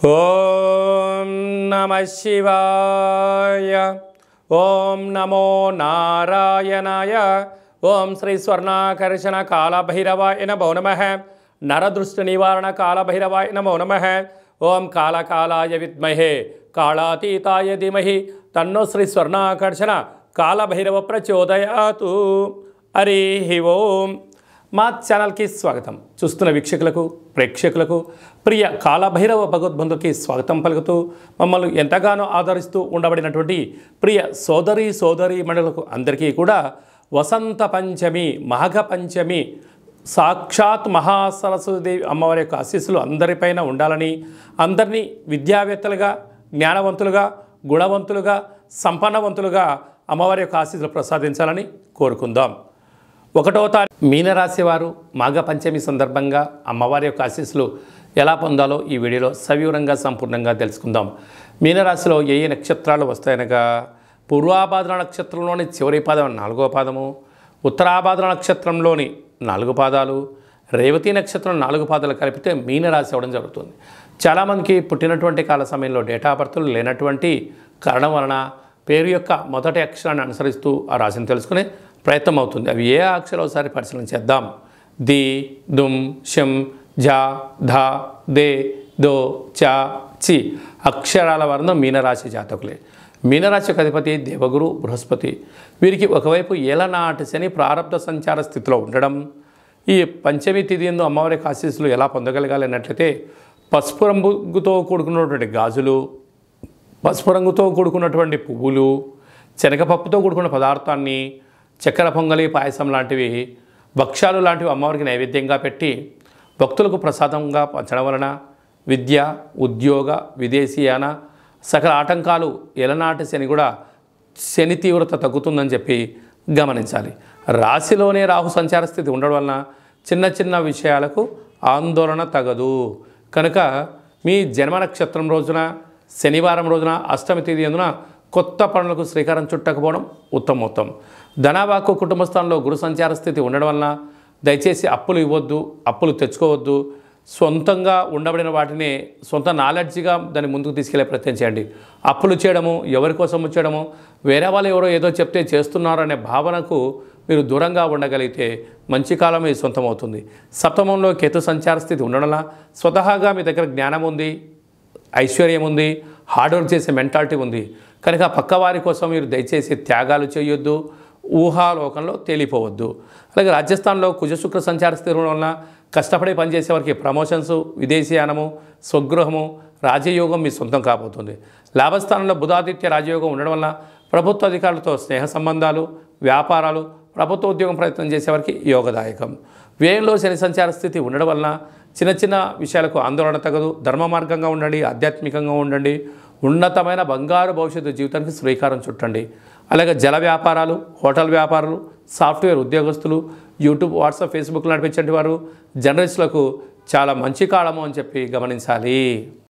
ఓం నమః శివాయ. ఓం నమో నారాయణాయ. ఓం శ్రీ స్వర్ణాకర్షణ కాళభైరవాయ నమో నమః. నరదృష్టి నివారణ కాళభైరవాయ నమో నమః. ఓం కాళకాలాయ విద్మహే కాళాతీతాయ ధీమహి తన్నో శ్రీ స్వర్ణాకర్షణ కాళభైరవ ప్రచోదయాతు. హరి ఓం. మా ఛానల్కి స్వాగతం. చూస్తున్న వీక్షకులకు ప్రేక్షకులకు ప్రియ కాళభైరవ భగవద్బంధుకి స్వాగతం పలుకుతూ మమ్మల్ని ఎంతగానో ఆదరిస్తూ ఉండబడినటువంటి ప్రియ సోదరీ మండలకు అందరికీ కూడా వసంత పంచమి మాఘ పంచమి సాక్షాత్ మహాసరస్వతీదేవి అమ్మవారి యొక్క ఆశీస్సులు అందరిపైన ఉండాలని, అందరినీ విద్యావేత్తలుగా, జ్ఞానవంతులుగా, గుణవంతులుగా, సంపన్నవంతులుగా అమ్మవారి యొక్క ఆశీస్సులు ప్రసాదించాలని కోరుకుందాం. 1వ తారీఖు మీనరాశి వారు మాఘ పంచమి సందర్భంగా అమ్మవారి యొక్క ఆశీస్సులు ఎలా పొందాలో ఈ వీడియోలో సవివరంగా సంపూర్ణంగా తెలుసుకుందాం. మీనరాశిలో ఏ నక్షత్రాలు వస్తాయనగా పూర్వాభాద్ర నక్షత్రంలోని చివరి పాదం 4వ పాదము, ఉత్తరాభాద్ర నక్షత్రంలోని 4 పాదాలు, రేవతి నక్షత్రం 4 పాదాలు కలిపితే మీనరాశి అవ్వడం జరుగుతుంది. చాలామందికి పుట్టినటువంటి కాల సమయంలో డేటా ఆఫ్ బర్త్లు లేనటువంటి కారణం వలన పేరు యొక్క మొదటి అక్షరాన్ని అనుసరిస్తూ ఆ రాశిని తెలుసుకునే ప్రయత్నం అవుతుంది. అవి ఏ అక్షరాలు ఒకసారి పరిశీలన చేద్దాం. ది, దుమ్, షం, ఝ, ధ, దే, దో, చ, చి అక్షరాల వర్ణం మీనరాశి జాతకులే. మీనరాశి యొక్క అధిపతి దేవగురు బృహస్పతి. వీరికి ఒకవైపు ఏలనాటి శని ప్రారంభ సంచార స్థితిలో ఉండడం, ఈ పంచమి తిథి యందు అమ్మవారి ఆశీస్సులు ఎలా పొందగలగాలి అన్నట్లయితే పసుపు రంగుతో కూడుకున్నటువంటి గాజులు, పసుపు రంగుతో కూడుకున్నటువంటి పువ్వులు, శనగపప్పుతో కూడుకున్న పదార్థాన్ని, చక్కెర పొంగలి, పాయసం లాంటివి, భక్ష్యాలు లాంటివి అమ్మవారికి నైవేద్యంగా పెట్టి భక్తులకు ప్రసాదంగా పంచడం వలన విద్య, ఉద్యోగ, విదేశీయాన సకల ఆటంకాలు ఎలనాటి శని కూడా శని తీవ్రత తగ్గుతుందని చెప్పి గమనించాలి. రాశిలోనే రాహు సంచార స్థితి ఉండడం వలన చిన్న చిన్న విషయాలకు ఆందోళన తగదు. కనుక మీ జన్మ నక్షత్రం రోజున, శనివారం రోజున, అష్టమి తేదీ అందున కొత్త పనులకు శ్రీకారం చుట్టకపోవడం ఉత్తమోత్తం. ధనావాకు కుటుంబ స్థానంలో గురు సంచార స్థితి ఉండడం వలన దయచేసి అప్పులు ఇవ్వద్దు, అప్పులు తెచ్చుకోవద్దు. సొంతంగా ఉండబడిన వాటిని సొంత నాలెడ్జ్గా దాన్ని ముందుకు తీసుకెళ్లే ప్రయత్నం చేయండి. అప్పులు చేయడము, ఎవరి కోసం చేయడము, వేరే వాళ్ళు ఎవరో ఏదో చెప్తే చేస్తున్నారు అనే భావనకు మీరు దూరంగా ఉండగలిగితే మంచి కాలం మీ సొంతం అవుతుంది. సప్తమంలో కేతు సంచార స్థితి ఉండడం వల్ల స్వతహాగా మీ దగ్గర జ్ఞానం ఉంది, ఐశ్వర్యం ఉంది, హార్డ్ వర్క్ చేసే మెంటాలిటీ ఉంది. కనుక పక్కవారి కోసం మీరు దయచేసి త్యాగాలు చేయొద్దు, ఊహాలోకంలో తేలిపోవద్దు. అలాగే రాజస్థాన్లో కుజశుక్ర సంచార స్థితి ఉండడం వలన కష్టపడి పనిచేసే వారికి ప్రమోషన్స్, విదేశీయానము, స్వగృహము, రాజయోగం మీ సొంతం కాబోతుంది. లాభస్థానంలో బుధాదిత్య రాజయోగం ఉండడం వలన ప్రభుత్వ అధికారులతో స్నేహ సంబంధాలు, వ్యాపారాలు, ప్రభుత్వ ఉద్యోగం ప్రయత్నం చేసేవారికి యోగదాయకం. వ్యయంలో శని సంచార స్థితి ఉండడం వలన చిన్న చిన్న విషయాలకు ఆందోళన తగదు. ధర్మ మార్గంగా ఉండండి, ఆధ్యాత్మికంగా ఉండండి. ఉన్నతమైన బంగారు భవిష్యత్తు జీవితానికి శ్రీకారం చుట్టండి. అలాగే జల వ్యాపారాలు, హోటల్ వ్యాపారాలు, సాఫ్ట్వేర్ ఉద్యోగస్తులు, యూట్యూబ్, వాట్సాప్, ఫేస్బుక్ నడిపించే వారు, జర్నలిస్టులకు చాలా మంచి కాలము అని చెప్పి గమనించాలి.